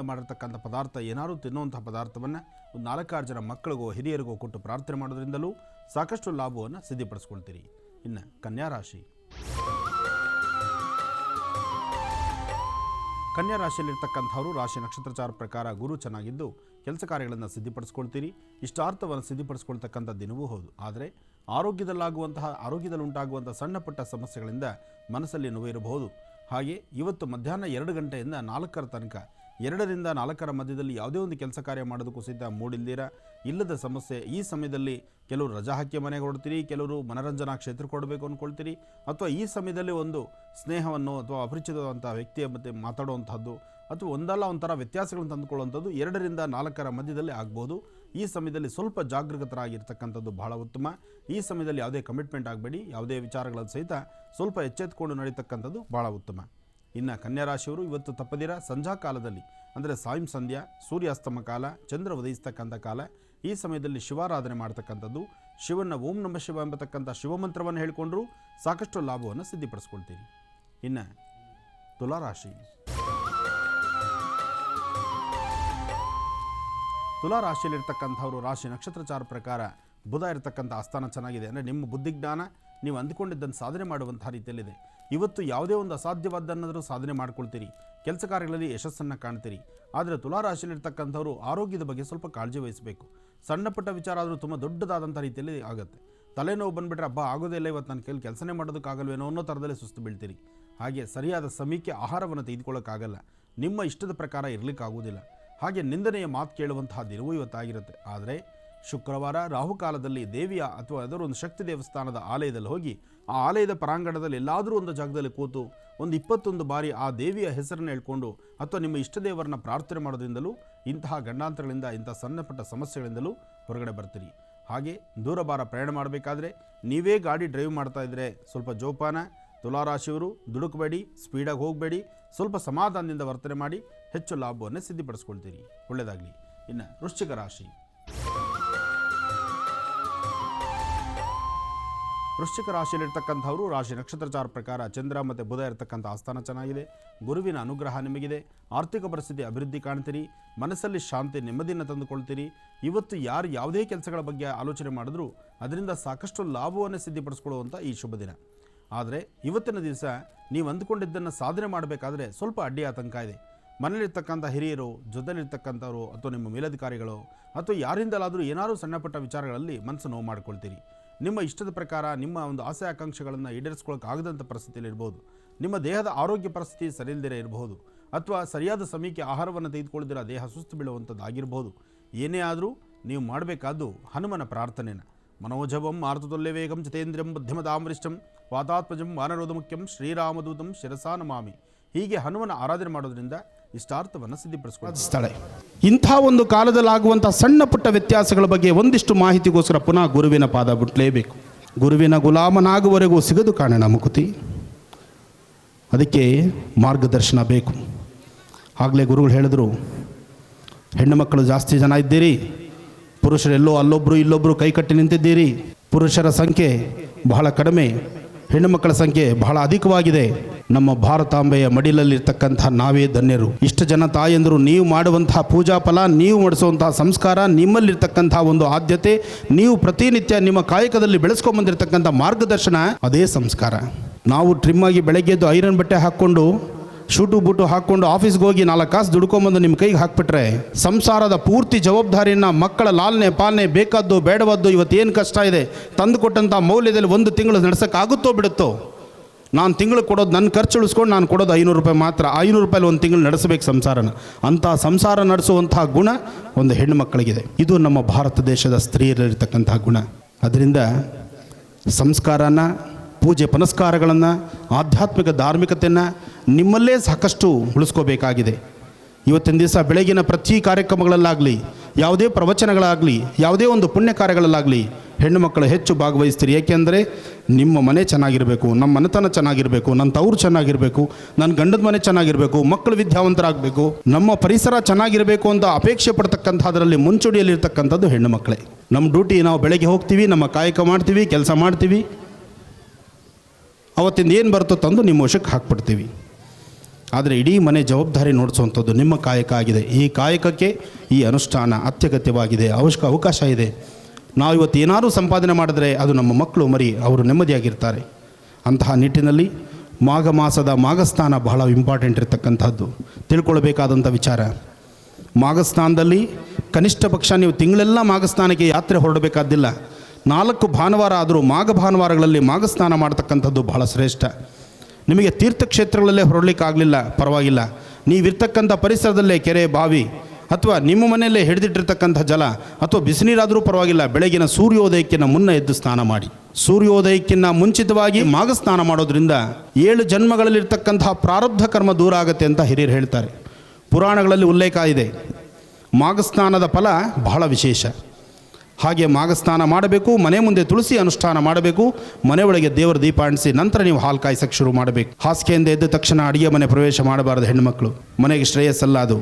ಮಾಡಿರ್ತಕ್ಕಂಥ ಪದಾರ್ಥ ಏನಾದರೂ ತಿನ್ನುವಂಥ ಪದಾರ್ಥವನ್ನು ಒಂದು 4-6 ಜನ ಮಕ್ಕಳಿಗೋ ಹಿರಿಯರಿಗೋ ಕೊಟ್ಟು ಪ್ರಾರ್ಥನೆ ಮಾಡೋದ್ರಿಂದಲೂ ಸಾಕಷ್ಟು ಲಾಭವನ್ನು ಸಿದ್ಧಿಪಡಿಸ್ಕೊಳ್ತೀರಿ. ಇನ್ನು ಕನ್ಯಾ ರಾಶಿ. ಕನ್ಯಾ ರಾಶಿಯಲ್ಲಿರ್ತಕ್ಕಂಥವರು ರಾಶಿ ನಕ್ಷತ್ರಚಾರ ಪ್ರಕಾರ ಗುರು ಚೆನ್ನಾಗಿದ್ದು ಕೆಲಸ ಕಾರ್ಯಗಳನ್ನು ಸಿದ್ಧಿಪಡಿಸ್ಕೊಳ್ತೀರಿ. ಇಷ್ಟಾರ್ಥವನ್ನು ಸಿದ್ಧಿಪಡಿಸ್ಕೊಳ್ತಕ್ಕಂಥ ದಿನವೂ ಹೌದು. ಆದರೆ ಆರೋಗ್ಯದಲ್ಲುಂಟಾಗುವಂಥ ಸಣ್ಣ ಪುಟ್ಟ ಸಮಸ್ಯೆಗಳಿಂದ ಮನಸ್ಸಲ್ಲಿ ನೋವು ಇರಬಹುದು. ಹಾಗೆ ಇವತ್ತು ಮಧ್ಯಾಹ್ನ 2 ಗಂಟೆಯಿಂದ 4 ತನಕ 2ರಿಂದ 4 ಮಧ್ಯದಲ್ಲಿ ಯಾವುದೇ ಒಂದು ಕೆಲಸ ಕಾರ್ಯ ಮಾಡೋದಕ್ಕೂ ಸಹಿತ ಮೂಡಿಲ್ದಿರ ಇಲ್ಲದ ಸಮಸ್ಯೆ. ಈ ಸಮಯದಲ್ಲಿ ಕೆಲವರು ರಜಾ ಹಾಕಿ ಮನೆಗೆ ಹೊಡ್ತೀರಿ, ಕೆಲವರು ಮನರಂಜನಾ ಕ್ಷೇತ್ರಕ್ಕೆ ಕೊಡಬೇಕು ಅಂದ್ಕೊಳ್ತೀರಿ, ಅಥವಾ ಈ ಸಮಯದಲ್ಲಿ ಒಂದು ಸ್ನೇಹವನ್ನು ಅಥವಾ ಅಪರಿಚಿತವಾದಂಥ ವ್ಯಕ್ತಿಯ ಮತ್ತೆ ಮಾತಾಡುವಂಥದ್ದು ಅಥವಾ ಒಂಥರ ವ್ಯತ್ಯಾಸಗಳನ್ನು ತಂದುಕೊಳ್ಳುವಂಥದ್ದು 2ರಿಂದ 4 ಮಧ್ಯದಲ್ಲಿ ಆಗ್ಬೋದು. ಈ ಸಮಯದಲ್ಲಿ ಸ್ವಲ್ಪ ಜಾಗೃತರಾಗಿರ್ತಕ್ಕಂಥದ್ದು ಬಹಳ ಉತ್ತಮ. ಈ ಸಮಯದಲ್ಲಿ ಯಾವುದೇ ಕಮಿಟ್ಮೆಂಟ್ ಆಗಬೇಡಿ, ಯಾವುದೇ ವಿಚಾರಗಳನ್ನು ಸಹಿತ ಸ್ವಲ್ಪ ಎಚ್ಚೆತ್ತುಕೊಂಡು ನಡೀತಕ್ಕಂಥದ್ದು ಭಾಳ ಉತ್ತಮ. ಇನ್ನು ಕನ್ಯಾ ರಾಶಿಯವರು ಇವತ್ತು ತಪ್ಪದಿರ ಸಂಧ್ಯಾ ಕಾಲದಲ್ಲಿ ಅಂದರೆ ಸಾಯಂ ಸಂಧ್ಯಾ, ಸೂರ್ಯಾಸ್ತಮ ಕಾಲ, ಚಂದ್ರ ಉದಯಿಸ್ತಕ್ಕಂಥ ಕಾಲ, ಈ ಸಮಯದಲ್ಲಿ ಶಿವಾರಾಧನೆ ಮಾಡ್ತಕ್ಕಂಥದ್ದು, ಶಿವನ ಓಂ ನಮಃ ಶಿವ ಎಂಬತಕ್ಕಂಥ ಶಿವಮಂತ್ರವನ್ನು ಹೇಳಿಕೊಂಡ್ರೂ ಸಾಕಷ್ಟು ಲಾಭವನ್ನು ಸಿದ್ಧಿಪಡಿಸ್ಕೊಳ್ತೀರಿ. ಇನ್ನು ತುಲಾರಾಶಿ. ತುಲಾರಾಶಿಯಲ್ಲಿರ್ತಕ್ಕಂಥವರು ರಾಶಿ ನಕ್ಷತ್ರಚಾರ ಪ್ರಕಾರ ಬುಧ ಇರತಕ್ಕಂಥ ಆಸ್ಥಾನ ಚೆನ್ನಾಗಿದೆ. ಅಂದರೆ ನಿಮ್ಮ ಬುದ್ಧಿಜ್ಞಾನ ನೀವು ಅಂದುಕೊಂಡಿದ್ದನ್ನು ಸಾಧನೆ ಮಾಡುವಂಥ ರೀತಿಯಲ್ಲಿದೆ. ಇವತ್ತು ಯಾವುದೇ ಒಂದು ಅಸಾಧ್ಯವಾದನ್ನಾದರೂ ಸಾಧನೆ ಮಾಡ್ಕೊಳ್ತೀರಿ, ಕೆಲಸ ಕಾರ್ಯಗಳಲ್ಲಿ ಯಶಸ್ಸನ್ನು ಕಾಣ್ತೀರಿ. ಆದರೆ ತುಲಾರಾಶಿಯಲ್ಲಿರ್ತಕ್ಕಂಥವರು ಆರೋಗ್ಯದ ಬಗ್ಗೆ ಸ್ವಲ್ಪ ಕಾಳಜಿ ವಹಿಸಬೇಕು. ಸಣ್ಣ ಪುಟ್ಟ ವಿಚಾರ ಆದರೂ ತುಂಬ ದೊಡ್ಡದಾದಂಥ ರೀತಿಯಲ್ಲಿ ಆಗುತ್ತೆ. ತಲೆನೋವು ಬಂದುಬಿಟ್ರೆ ಆಗೋದೇ ಇಲ್ಲ, ಇವತ್ತು ನನ್ನ ಕೆಲಸನೇ ಮಾಡೋದಕ್ಕಾಗಲ್ವೇನೋ ಅನ್ನೋ ಥರದಲ್ಲೇ ಸುಸ್ತು ಬೀಳ್ತೀರಿ. ಹಾಗೆ ಸರಿಯಾದ ಸಮಯಕ್ಕೆ ಆಹಾರವನ್ನು ತೆಗೆದುಕೊಳ್ಳೋಕ್ಕಾಗಲ್ಲ, ನಿಮ್ಮ ಇಷ್ಟದ ಪ್ರಕಾರ ಇರಲಿಕ್ಕಾಗೋದಿಲ್ಲ. ಹಾಗೆ ನಿಂದನೆಯ ಮಾತು ಕೇಳುವಂತಹ ದಿನವೂ ಇವತ್ತಾಗಿರುತ್ತೆ. ಆದರೆ ಶುಕ್ರವಾರ ರಾಹುಕಾಲದಲ್ಲಿ ದೇವಿಯ ಅಥವಾ ಯಾವುದಾದ್ರೂ ಒಂದು ಶಕ್ತಿ ದೇವಸ್ಥಾನದ ಆಲಯದಲ್ಲಿ ಹೋಗಿ ಆ ಆಲಯದ ಪರಾಂಗಣದಲ್ಲಿ ಎಲ್ಲಾದರೂ ಒಂದು ಜಾಗದಲ್ಲಿ ಕೂತು ಒಂದು 21 ಬಾರಿ ಆ ದೇವಿಯ ಹೆಸರನ್ನು ಹೇಳ್ಕೊಂಡು ಅಥವಾ ನಿಮ್ಮ ಇಷ್ಟ ದೇವರನ್ನ ಪ್ರಾರ್ಥನೆ ಮಾಡೋದ್ರಿಂದಲೂ ಇಂತಹ ಗಂಡಾಂತರಗಳಿಂದ, ಇಂಥ ಸಣ್ಣಪುಟ್ಟ ಸಮಸ್ಯೆಗಳಿಂದಲೂ ಹೊರಗಡೆ ಬರ್ತೀರಿ. ಹಾಗೆ ದೂರಭಾರ ಪ್ರಯಾಣ ಮಾಡಬೇಕಾದ್ರೆ ನೀವೇ ಗಾಡಿ ಡ್ರೈವ್ ಮಾಡ್ತಾ ಇದ್ದರೆ ಸ್ವಲ್ಪ ಜೋಪಾನ. ತುಲಾರಾಶಿಯವರು ದುಡುಕಬೇಡಿ, ಸ್ಪೀಡಾಗಿ ಹೋಗಬೇಡಿ, ಸ್ವಲ್ಪ ಸಮಾಧಾನದಿಂದ ವರ್ತನೆ ಮಾಡಿ ಹೆಚ್ಚು ಲಾಭವನ್ನು ಸಿದ್ಧಿಪಡಿಸ್ಕೊಳ್ತೀರಿ. ಒಳ್ಳೆಯದಾಗಲಿ. ಇನ್ನು ವೃಶ್ಚಿಕ ರಾಶಿ. ವೃಶ್ಚಿಕ ರಾಶಿಯಲ್ಲಿರ್ತಕ್ಕಂಥವರು ರಾಶಿ ನಕ್ಷತ್ರಚಾರ ಪ್ರಕಾರ ಚಂದ್ರ ಮತ್ತು ಬುಧ ಇರತಕ್ಕಂಥ ಆಸ್ಥಾನ ಚೆನ್ನಾಗಿದೆ. ಗುರುವಿನ ಅನುಗ್ರಹ ನಿಮಗಿದೆ. ಆರ್ಥಿಕ ಪರಿಸ್ಥಿತಿ ಅಭಿವೃದ್ಧಿ ಕಾಣ್ತೀರಿ. ಮನಸ್ಸಲ್ಲಿ ಶಾಂತಿ, ನೆಮ್ಮದಿಯನ್ನು ತಂದುಕೊಳ್ತೀರಿ. ಇವತ್ತು ಯಾರು ಯಾವುದೇ ಕೆಲಸಗಳ ಬಗ್ಗೆ ಆಲೋಚನೆ ಮಾಡಿದ್ರೂ ಅದರಿಂದ ಸಾಕಷ್ಟು ಲಾಭವನ್ನು ಸಿದ್ಧಿಪಡಿಸ್ಕೊಳ್ಳುವಂಥ ಈ ಶುಭ ದಿನ. ಆದರೆ ಇವತ್ತಿನ ದಿವಸ ನೀವು ಅಂದುಕೊಂಡಿದ್ದನ್ನು ಸಾಧನೆ ಮಾಡಬೇಕಾದ್ರೆ ಸ್ವಲ್ಪ ಅಡ್ಡಿ ಆತಂಕ ಇದೆ. ಮನೇಲಿರ್ತಕ್ಕಂಥ ಹಿರಿಯರು, ಜೊತೆಲಿರ್ತಕ್ಕಂಥವರು ಅಥವಾ ನಿಮ್ಮ ಮೇಲಧಿಕಾರಿಗಳು ಅಥವಾ ಯಾರಿಂದಲಾದರೂ ಏನಾದರೂ ಸಣ್ಣ ಪುಟ್ಟ ವಿಚಾರಗಳಲ್ಲಿ ಮನಸ್ಸು ನೋವು ಮಾಡ್ಕೊಳ್ತೀರಿ. ನಿಮ್ಮ ಇಷ್ಟದ ಪ್ರಕಾರ ನಿಮ್ಮ ಒಂದು ಆಸೆ ಆಕಾಂಕ್ಷೆಗಳನ್ನು ಈಡೇರಿಸ್ಕೊಳ್ಳೋಕ್ಕಾಗದಂಥ ಪರಿಸ್ಥಿತಿಯಲ್ಲಿ ಇರ್ಬೋದು. ನಿಮ್ಮ ದೇಹದ ಆರೋಗ್ಯ ಪರಿಸ್ಥಿತಿ ಸರಿಯಿಲ್ಲದೇ ಇರಬಹುದು, ಅಥವಾ ಸರಿಯಾದ ಸಮಯಕ್ಕೆ ಆಹಾರವನ್ನು ತೆಗೆದುಕೊಳ್ಳದಿರ ದೇಹ ಸುಸ್ತು ಬೀಳುವಂಥದ್ದು ಆಗಿರ್ಬೋದು. ಏನೇ ಆದರೂ ನೀವು ಮಾಡಬೇಕಾದ್ದು ಹನುಮನ ಪ್ರಾರ್ಥನೆನ. ಮನೋಜವಂ ಮಾರುತತುಲ್ಯ ವೇಗಂ ಜಿತೇಂದ್ರಿಯಂ ಬುದ್ಧಿಮತಾಂ ವಾತಾತ್ಮಜಂ ವಾನರೋಧ ಮುಖ್ಯಂ ಶ್ರೀರಾಮದೂತಂ ಶಿರಸಾ ನಮಾಮಿ. ಹೀಗೆ ಹನುಮನ ಆರಾಧನೆ ಮಾಡೋದ್ರಿಂದ ಇಷ್ಟಾರ್ಥವನ್ನು ಸಿದ್ಧಿಪಡಿಸ್ಕೊಳ್ತಾರೆ. ಇಂಥ ಒಂದು ಕಾಲದಲ್ಲಾಗುವಂಥ ಸಣ್ಣ ಪುಟ್ಟ ವ್ಯತ್ಯಾಸಗಳ ಬಗ್ಗೆ ಒಂದಿಷ್ಟು ಮಾಹಿತಿಗೋಸ್ಕರ ಪುನಃ ಗುರುವಿನ ಪಾದ ಬಿಟ್ಟಲೇಬೇಕು. ಗುರುವಿನ ಗುಲಾಮನಾಗುವವರೆಗೂ ಸಿಗದು ಕಾಣೋಣ ಮುಕುತಿ. ಅದಕ್ಕೆ ಮಾರ್ಗದರ್ಶನ ಬೇಕು. ಆಗಲೇ ಗುರುಗಳು ಹೇಳಿದ್ರು, ಹೆಣ್ಣು ಮಕ್ಕಳು ಜಾಸ್ತಿ ಜನ ಇದ್ದೀರಿ, ಪುರುಷರೆಲ್ಲೋ ಅಲ್ಲೊಬ್ಬರು ಇಲ್ಲೊಬ್ಬರು ಕೈಕಟ್ಟಿ ನಿಂತಿದ್ದೀರಿ. ಪುರುಷರ ಸಂಖ್ಯೆ ಬಹಳ ಕಡಿಮೆ, ಹೆಣ್ಣು ಮಕ್ಕಳ ಸಂಖ್ಯೆ ಬಹಳ ಅಧಿಕವಾಗಿದೆ. ನಮ್ಮ ಭಾರತಾಂಬೆಯ ಮಡಿಲಲ್ಲಿರ್ತಕ್ಕಂಥ ನಾವೇ ಧನ್ಯರು. ಇಷ್ಟು ಜನ ತಾಯಂದರು ನೀವು ಮಾಡುವಂತಹ ಪೂಜಾ ಫಲ, ನೀವು ಮಾಡಿಸುವಂತಹ ಸಂಸ್ಕಾರ, ನಿಮ್ಮಲ್ಲಿರ್ತಕ್ಕಂಥ ಒಂದು ಆದ್ಯತೆ, ನೀವು ಪ್ರತಿನಿತ್ಯ ನಿಮ್ಮ ಕಾಯಕದಲ್ಲಿ ಬೆಳೆಸ್ಕೊಂಡ್ಬಂದಿರತಕ್ಕಂಥ ಮಾರ್ಗದರ್ಶನ, ಅದೇ ಸಂಸ್ಕಾರ. ನಾವು ಟ್ರಿಮ್ ಆಗಿ ಬೆಳಗ್ಗೆದ್ದು ಐರನ್ ಬಟ್ಟೆ ಹಾಕ್ಕೊಂಡು ಶೂಟು ಬೂಟು ಹಾಕ್ಕೊಂಡು ಆಫೀಸ್ಗೆ ಹೋಗಿ 4 ಕಾಸು ದುಡ್ಕೊಂಬಂದು ನಿಮ್ಮ ಕೈಗೆ ಹಾಕ್ಬಿಟ್ರೆ ಸಂಸಾರದ ಪೂರ್ತಿ ಜವಾಬ್ದಾರಿಯನ್ನು, ಮಕ್ಕಳ ಲಾಲನೆ ಪಾಲನೆ, ಬೇಕಾದ್ದು ಬೇಡವದ್ದು, ಇವತ್ತೇನು ಕಷ್ಟ ಇದೆ, ತಂದು ಕೊಟ್ಟಂಥ ಮೌಲ್ಯದಲ್ಲಿ 1 ತಿಂಗಳು ನಡೆಸೋಕ್ಕಾಗುತ್ತೋ ಬಿಡುತ್ತೋ. ನಾನು ತಿಂಗಳು ಕೊಡೋದು, ನನ್ನ ಖರ್ಚು ಉಳಿಸ್ಕೊಂಡು ನಾನು ಕೊಡೋದು 500 ರೂಪಾಯಿ ಮಾತ್ರ. 500 ರೂಪಾಯಲ್ಲಿ 1 ತಿಂಗಳು ನಡೆಸಬೇಕು ಸಂಸಾರನ. ಅಂಥ ಸಂಸಾರ ನಡೆಸುವಂತಹ ಗುಣ ಒಂದು ಹೆಣ್ಣು ಮಕ್ಕಳಿಗಿದೆ. ಇದು ನಮ್ಮ ಭಾರತ ದೇಶದ ಸ್ತ್ರೀಯರಲ್ಲಿರ್ತಕ್ಕಂಥ ಗುಣ. ಅದರಿಂದ ಸಂಸ್ಕಾರನ, ಪೂಜೆ ಪುನಸ್ಕಾರಗಳನ್ನು, ಆಧ್ಯಾತ್ಮಿಕ ಧಾರ್ಮಿಕತೆಯನ್ನು ನಿಮ್ಮಲ್ಲೇ ಸಾಕಷ್ಟು ಉಳಿಸ್ಕೋಬೇಕಾಗಿದೆ. ಇವತ್ತಿನ ದಿವಸ ಬೆಳಗಿನ ಪ್ರತಿ ಕಾರ್ಯಕ್ರಮಗಳಲ್ಲಾಗಲಿ, ಯಾವುದೇ ಪ್ರವಚನಗಳಾಗಲಿ, ಯಾವುದೇ ಒಂದು ಪುಣ್ಯ ಕಾರ್ಯಗಳಲ್ಲಾಗಲಿ ಹೆಣ್ಣು ಮಕ್ಕಳು ಹೆಚ್ಚು ಭಾಗವಹಿಸ್ತೀರಿ. ಏಕೆಂದರೆ ನಿಮ್ಮ ಮನೆ ಚೆನ್ನಾಗಿರಬೇಕು, ನಮ್ಮ ಮನೆತನ ಚೆನ್ನಾಗಿರಬೇಕು, ನನ್ನ ತವರು ಚೆನ್ನಾಗಿರಬೇಕು, ನನ್ನ ಗಂಡದ ಮನೆ ಚೆನ್ನಾಗಿರಬೇಕು, ಮಕ್ಕಳು ವಿದ್ಯಾವಂತರಾಗಬೇಕು, ನಮ್ಮ ಪರಿಸರ ಚೆನ್ನಾಗಿರಬೇಕು ಅಂತ ಅಪೇಕ್ಷೆ ಪಡ್ತಕ್ಕಂಥದ್ರಲ್ಲಿ ಮುಂಚೂಣಿಯಲ್ಲಿರ್ತಕ್ಕಂಥದ್ದು ಹೆಣ್ಣು ಮಕ್ಕಳೇ. ನಮ್ಮ ಡ್ಯೂಟಿ, ನಾವು ಬೆಳಗ್ಗೆ ಹೋಗ್ತೀವಿ, ನಮ್ಮ ಕಾಯಕ ಮಾಡ್ತೀವಿ, ಕೆಲಸ ಮಾಡ್ತೀವಿ, ಅವತ್ತಿಂದ ಏನು ಬರುತ್ತೋ ತಂದು ನಿಮ್ಮ ವಶಕ್ಕೆ ಹಾಕ್ಬಿಡ್ತೀವಿ. ಆದರೆ ಇಡೀ ಮನೆ ಜವಾಬ್ದಾರಿ ನೋಡಿಸುವಂಥದ್ದು ನಿಮ್ಮ ಕಾಯಕ ಆಗಿದೆ. ಈ ಕಾಯಕಕ್ಕೆ ಈ ಅನುಷ್ಠಾನ ಅತ್ಯಗತ್ಯವಾಗಿದೆ, ಅವಕಾಶ ಇದೆ. ನಾವು ಇವತ್ತು ಏನಾದರೂ ಸಂಪಾದನೆ ಮಾಡಿದ್ರೆ ಅದು ನಮ್ಮ ಮಕ್ಕಳು ಮರಿ ಅವರು ನೆಮ್ಮದಿಯಾಗಿರ್ತಾರೆ. ಅಂತಹ ನಿಟ್ಟಿನಲ್ಲಿ ಮಾಘ ಮಾಸದ ಮಾಘಸ್ನಾನ ಬಹಳ ಇಂಪಾರ್ಟೆಂಟ್ ಇರತಕ್ಕಂಥದ್ದು, ತಿಳ್ಕೊಳ್ಬೇಕಾದಂಥ ವಿಚಾರ. ಮಾಘಸ್ನಾನದಲ್ಲಿ ಕನಿಷ್ಠ ಪಕ್ಷ ನೀವು ತಿಂಗಳೆಲ್ಲ ಮಾಘಸ್ನಾನಕ್ಕೆ ಯಾತ್ರೆ ಹೊರಡಬೇಕಾದ್ದಿಲ್ಲ. 4 ಭಾನುವಾರ ಆದರೂ ಮಾಘ ಭಾನುವಾರಗಳಲ್ಲಿ ಮಾಘಸ್ನಾನ ಮಾಡ್ತಕ್ಕಂಥದ್ದು ಬಹಳ ಶ್ರೇಷ್ಠ. ನಿಮಗೆ ತೀರ್ಥಕ್ಷೇತ್ರಗಳಲ್ಲೇ ಹೊರಡಲಿಕ್ಕಾಗಲಿಲ್ಲ, ಪರವಾಗಿಲ್ಲ, ನೀವಿರ್ತಕ್ಕಂಥ ಪರಿಸರದಲ್ಲೇ ಕೆರೆ, ಬಾವಿ ಅಥವಾ ನಿಮ್ಮ ಮನೆಯಲ್ಲೇ ಹಿಡಿದಿಟ್ಟಿರ್ತಕ್ಕಂಥ ಜಲ ಅಥವಾ ಬಿಸಿನೀರಾದರೂ ಪರವಾಗಿಲ್ಲ, ಬೆಳಗಿನ ಸೂರ್ಯೋದಯಕ್ಕಿಂತ ಮುನ್ನ ಎದ್ದು ಸ್ನಾನ ಮಾಡಿ. ಸೂರ್ಯೋದಯಕ್ಕಿಂತ ಮುಂಚಿತವಾಗಿ ಮಾಘ ಸ್ನಾನ ಮಾಡೋದ್ರಿಂದ 7 ಜನ್ಮಗಳಲ್ಲಿರ್ತಕ್ಕಂತಹ ಪ್ರಾರಬ್ಧ ಕರ್ಮ ದೂರ ಆಗುತ್ತೆ ಅಂತ ಹಿರಿಯರು ಹೇಳ್ತಾರೆ. ಪುರಾಣಗಳಲ್ಲಿ ಉಲ್ಲೇಖ ಇದೆ. ಮಾಘ ಸ್ನಾನದ ಫಲ ಬಹಳ ವಿಶೇಷ. ಹಾಗೆ ಮಾಘ ಸ್ನಾನ ಮಾಡಬೇಕು, ಮನೆ ಮುಂದೆ ತುಳಸಿ ಅನುಷ್ಠಾನ ಮಾಡಬೇಕು, ಮನೆ ಒಳಗೆ ದೇವರ ದೀಪ ಅಂಟಿಸಿ ನಂತರ ನೀವು ಹಾಲು ಕಾಯಿಸಕ್ಕೆ ಶುರು ಮಾಡಬೇಕು. ಹಾಸಿಗೆಯಿಂದ ಎದ್ದ ತಕ್ಷಣ ಅಡುಗೆ ಮನೆ ಪ್ರವೇಶ ಮಾಡಬಾರ್ದು ಹೆಣ್ಣುಮಕ್ಕಳು, ಮನೆಗೆ ಶ್ರೇಯಸ್ಸಲ್ಲ ಅದು.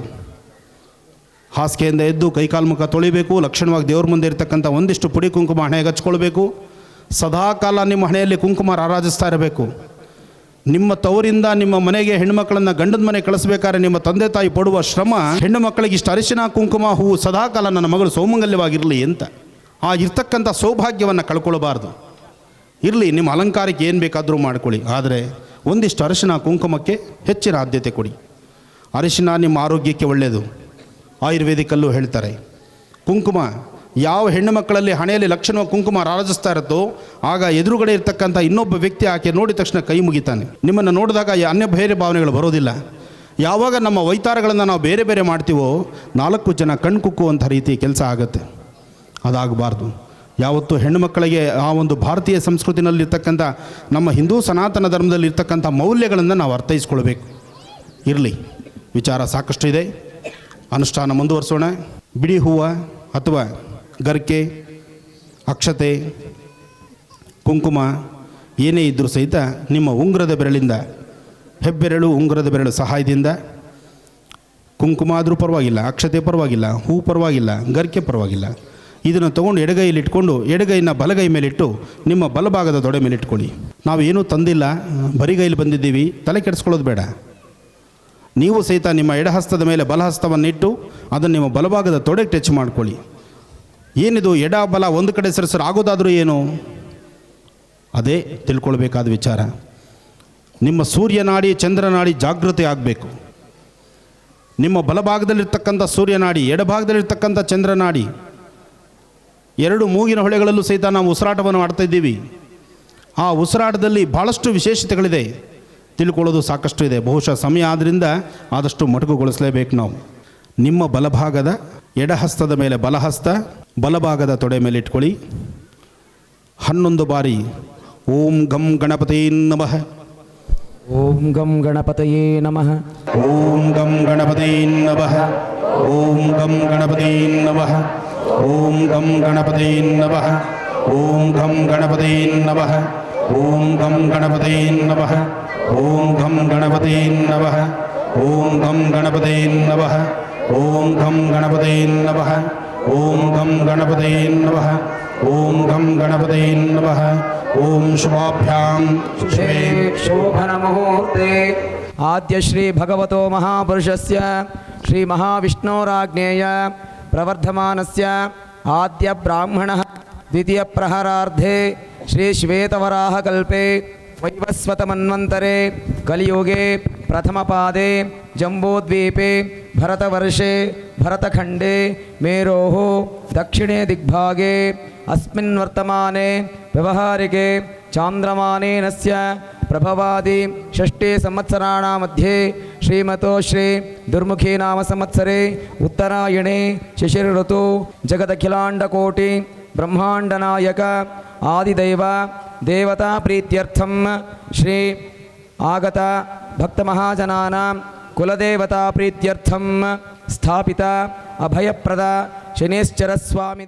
ಹಾಸಿಗೆಯಿಂದ ಎದ್ದು ಕೈಕಾಲು ಮುಖ ತೊಳಿಬೇಕು, ಲಕ್ಷಣವಾಗಿ ದೇವ್ರ ಮುಂದೆ ಇರತಕ್ಕಂಥ ಒಂದಿಷ್ಟು ಪುಡಿ ಕುಂಕುಮ ಹಣೆಗೆ ಹಚ್ಕೊಳ್ಬೇಕು. ಸದಾಕಾಲ ನಿಮ್ಮ ಹಣೆಯಲ್ಲಿ ಕುಂಕುಮ ರಾರಾಜಿಸ್ತಾ ಇರಬೇಕು. ನಿಮ್ಮ ತವರಿಂದ ನಿಮ್ಮ ಮನೆಗೆ ಹೆಣ್ಣುಮಕ್ಕಳನ್ನು ಗಂಡದ ಮನೆ ಕಳಿಸ್ಬೇಕಾದ್ರೆ ನಿಮ್ಮ ತಂದೆ ತಾಯಿ ಪಡುವ ಶ್ರಮ, ಹೆಣ್ಣು ಮಕ್ಕಳಿಗೆ ಇಷ್ಟು ಅರಿಶಿನ ಕುಂಕುಮ ಹೂವು ಸದಾಕಾಲ ನನ್ನ ಮಗಳು ಸೌಮಂಗಲ್ಯವಾಗಿರಲಿ ಅಂತ, ಆ ಇರ್ತಕ್ಕಂಥ ಸೌಭಾಗ್ಯವನ್ನು ಕಳ್ಕೊಳ್ಬಾರ್ದು. ಇರಲಿ, ನಿಮ್ಮ ಅಲಂಕಾರಕ್ಕೆ ಏನು ಬೇಕಾದರೂ ಮಾಡ್ಕೊಳ್ಳಿ, ಆದರೆ ಒಂದಿಷ್ಟು ಅರಿಶಿನ ಕುಂಕುಮಕ್ಕೆ ಹೆಚ್ಚಿನ ಆದ್ಯತೆ ಕೊಡಿ. ಅರಿಶಿನ ನಿಮ್ಮ ಆರೋಗ್ಯಕ್ಕೆ ಒಳ್ಳೆಯದು, ಆಯುರ್ವೇದಿಕಲ್ಲೂ ಹೇಳ್ತಾರೆ. ಕುಂಕುಮ ಯಾವ ಹೆಣ್ಣು ಮಕ್ಕಳಲ್ಲಿ ಹಣೆಯಲ್ಲಿ ಲಕ್ಷಣವಾಗಿ ಕುಂಕುಮ ರಾರಾಜಿಸ್ತಾ ಇರುತ್ತೋ ಆಗ ಎದುರುಗಡೆ ಇರ್ತಕ್ಕಂಥ ಇನ್ನೊಬ್ಬ ವ್ಯಕ್ತಿ ಆಕೆ ನೋಡಿದ ತಕ್ಷಣ ಕೈ ಮುಗಿತಾನೆ. ನಿಮ್ಮನ್ನು ನೋಡಿದಾಗ ಅನ್ಯ ಬೇರೆ ಭಾವನೆಗಳು ಬರೋದಿಲ್ಲ. ಯಾವಾಗ ನಮ್ಮ ವೈತಾರಗಳನ್ನು ನಾವು ಬೇರೆ ಬೇರೆ ಮಾಡ್ತೀವೋ 4 ಜನ ಕಣ್ಕುಕ್ಕುವಂಥ ರೀತಿ ಕೆಲಸ ಆಗುತ್ತೆ. ಅದಾಗಬಾರ್ದು. ಯಾವತ್ತೂ ಹೆಣ್ಣುಮಕ್ಕಳಿಗೆ ಆ ಒಂದು ಭಾರತೀಯ ಸಂಸ್ಕೃತಿನಲ್ಲಿರ್ತಕ್ಕಂಥ ನಮ್ಮ ಹಿಂದೂ ಸನಾತನ ಧರ್ಮದಲ್ಲಿ ಇರ್ತಕ್ಕಂಥ ಮೌಲ್ಯಗಳನ್ನು ನಾವು ಅರ್ಥೈಸ್ಕೊಳ್ಬೇಕು. ಇರಲಿ, ವಿಚಾರ ಸಾಕಷ್ಟು ಇದೆ, ಅನುಷ್ಠಾನ ಮುಂದುವರಿಸೋಣ. ಬಿಡಿ ಹೂವು ಅಥವಾ ಗರ್ಕೆ, ಅಕ್ಷತೆ, ಕುಂಕುಮ ಏನೇ ಇದ್ದರೂ ಸಹಿತ ನಿಮ್ಮ ಉಂಗುರದ ಬೆರಳಿಂದ, ಹೆಬ್ಬೆರಳು ಉಂಗುರದ ಬೆರಳು ಸಹಾಯದಿಂದ, ಕುಂಕುಮ ಆದರೂ ಪರವಾಗಿಲ್ಲ, ಅಕ್ಷತೆ ಪರವಾಗಿಲ್ಲ, ಹೂ ಪರವಾಗಿಲ್ಲ, ಗರ್ಕೆ ಪರವಾಗಿಲ್ಲ, ಇದನ್ನು ತೊಗೊಂಡು ಎಡಗೈಯಲ್ಲಿ ಇಟ್ಕೊಂಡು ಎಡಗೈನ ಬಲಗೈ ಮೇಲಿಟ್ಟು ನಿಮ್ಮ ಬಲಭಾಗದ ತೊಡೆ ಮೇಲೆ ಇಟ್ಕೊಳ್ಳಿ. ನಾವು ಏನೂ ತಂದಿಲ್ಲ, ಬರಿಗೈಲಿ ಬಂದಿದ್ದೀವಿ, ತಲೆ ಕೆಡಿಸ್ಕೊಳ್ಳೋದು ಬೇಡ. ನೀವು ಸಹಿತ ನಿಮ್ಮ ಎಡಹಸ್ತದ ಮೇಲೆ ಬಲಹಸ್ತವನ್ನು ಇಟ್ಟು ಅದನ್ನು ನಿಮ್ಮ ಬಲಭಾಗದ ತೊಡೆಗೆ ಟಚ್ ಮಾಡ್ಕೊಳ್ಳಿ. ಏನಿದು ಎಡ ಬಲ ಒಂದು ಕಡೆ ಸರಿಸರು ಆಗೋದಾದರೂ ಏನು? ಅದೇ ತಿಳ್ಕೊಳ್ಬೇಕಾದ ವಿಚಾರ. ನಿಮ್ಮ ಸೂರ್ಯನಾಡಿ ಚಂದ್ರನಾಡಿ ಜಾಗೃತಿ ಆಗಬೇಕು. ನಿಮ್ಮ ಬಲಭಾಗದಲ್ಲಿರ್ತಕ್ಕಂಥ ಸೂರ್ಯನಾಡಿ, ಎಡಭಾಗದಲ್ಲಿರ್ತಕ್ಕಂಥ ಚಂದ್ರನಾಡಿ, 2 ಮೂಗಿನ ಹೊಳೆಗಳಲ್ಲೂ ಸಹಿತ ನಾವು ಉಸಿರಾಟವನ್ನು ಮಾಡ್ತಾ ಇದ್ದೀವಿ. ಆ ಉಸಿರಾಟದಲ್ಲಿ ಭಾಳಷ್ಟು ವಿಶೇಷತೆಗಳಿದೆ, ತಿಳ್ಕೊಳ್ಳೋದು ಸಾಕಷ್ಟು ಇದೆ. ಬಹುಶಃ ಸಮಯ ಆದ್ದರಿಂದ ಆದಷ್ಟು ಮೊಟಕುಗೊಳಿಸಲೇಬೇಕು ನಾವು. ನಿಮ್ಮ ಬಲಭಾಗದ ಎಡಹಸ್ತದ ಮೇಲೆ ಬಲಹಸ್ತ, ಬಲಭಾಗದ ತೊಡೆ ಮೇಲೆ ಇಟ್ಕೊಳ್ಳಿ. 11 ಬಾರಿ ಓಂ ಗಂ ಗಣಪತೇ ನಮಃ, ಓಂ ಗಂ ಗಣಪತಯೇ ನಮಃ, ಓಂ ಗಂ ಗಣಪತೇ ನಮಃ, ಓಂ ಗಂ ಗಣಪತೇ ನಮಃ, ಓಂ ಗಂ ಗಣಪತೇ ನಮಃ, ಓಂ ಗಂ ಗಣಪತೇ ನಮಃ, ಓಂ ಗಂ ಗಣಪತೇ ನಮಃ, ಓಂ ಗಂ ಗಣಪತೇ ನಮಃ, ಓಂ ಗಂ ಗಣಪತೇ ನಮಃ, ಓಂ ಗಂ ಗಣಪತೇ ನಮಃ, ಓಂ ಗಂ ಗಣಪತೇ ನಮಃ, ಓಂ ಗಂ ಗಣಪತೇ ನಮಃ. ಓಂ ಶುಭಾಭ್ಯಾಂ ಶುಭೇ ಶೋಭನ ಮುಹೂರ್ತೆ ಆದ್ಯ ಶ್ರೀ ಭಗವತೋ ಮಹಾಪುರುಷಸ್ಯ ಶ್ರೀ ಮಹಾವಿಷ್ಣೋರಾಜ್ಞೇಯ ಪ್ರವರ್ಧಮಾನಸ್ಯ ಆದ್ಯ ಬ್ರಾಹ್ಮಣಃ ದ್ವಿತೀಯ ಪ್ರಹರಾರ್ಧೆ ಶ್ರೀ ಶ್ವೇತವರಾಹ ಕಲ್ಪೆ ವೈವಸ್ವತಮನ್ವಂತರೆ ಕಲಿಯುಗೆ ಪ್ರಥಮಪಾದೆ ಜಂಬೂದ್ವೀಪೆ ಭರತವರ್ಷೆ ಭರತಖಂಡೆ ಮೇರೋಃ ದಕ್ಷಿಣೆ ದಿಗ್ಭಾಗೆ अस्मिन् वर्तमाने व्यवहारिके चान्द्रमानेनस्य प्रभवादि 6 संवत्सराणां मध्ये श्रीमतो श्री दुर्मुखी नाम संवत्सरे उत्तरायणे शिशिर ऋतु जगदखिलाण्डकोटि ब्रह्माण्डनायक आदिदैव देवता प्रीत्यर्थं श्री आगत भक्तमहाजनानां कुलदेवता प्रीत्यर्थं स्थापित अभयप्रद शनेश्चर स्वामी